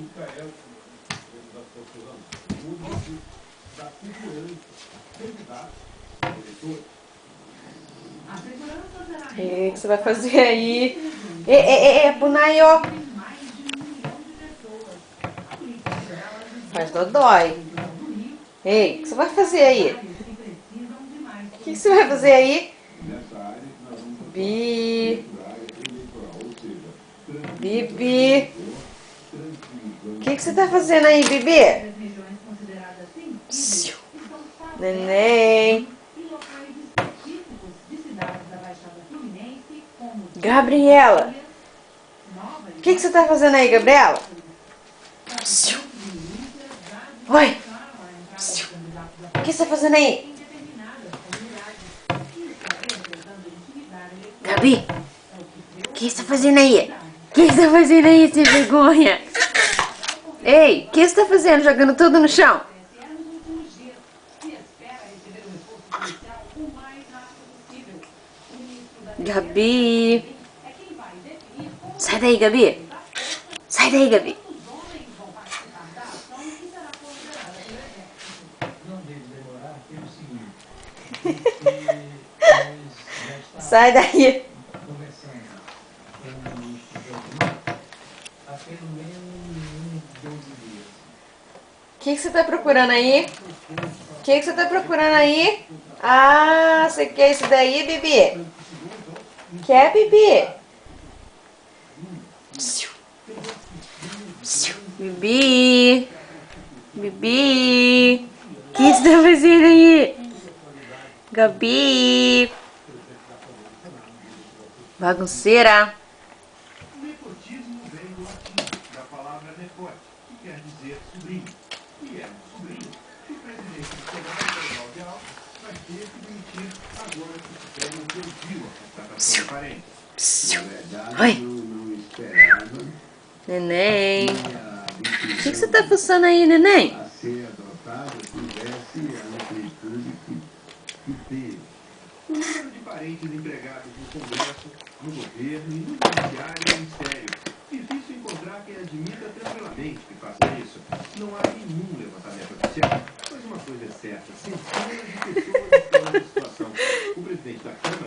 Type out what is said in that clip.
República é das Forças Armadas. O objetivo da segurança candidatos eleitores. O que você vai fazer aí? Punayo! Faz dodói. Ei, o que você vai fazer aí? O que você vai fazer aí? Bibi. O que você tá fazendo aí, Bibi? Neném. Gabriela. O que você tá fazendo aí, Gabriela? Oi. O que você tá fazendo aí? Gabi. O que você tá fazendo aí? O que você tá fazendo aí, sem vergonha? Ei, o que você tá fazendo? Jogando tudo no chão? Gabi. Sai daí, Gabi. Sai daí, Gabi. Sai daí. O que você tá procurando aí? O que você tá procurando aí? Ah, você quer isso daí, Bibi? Quer, Bibi? Bibi. Bibi. O que você tá fazendo aí? Gabi. Bagunceira. O nepotismo vem do latim, da palavra nepote, que quer dizer sobrinho. E é um sobrinho que o presidente do Senado, Geraldo Alckmin, vai ter que demitir agora que se pega um elogio à constatação do parente. Oi. Neném. O que você tá fuçando aí, neném? A ser adotada tivesse a amplitude que teve. O número de parentes empregados no Congresso, no governo e no judiciário é mistério. Difícil encontrar quem admita tranquilamente que faça isso. Não há nenhum levantamento oficial. Mas uma coisa é certa, centenas de pessoas estão nessa situação. O presidente da Câmara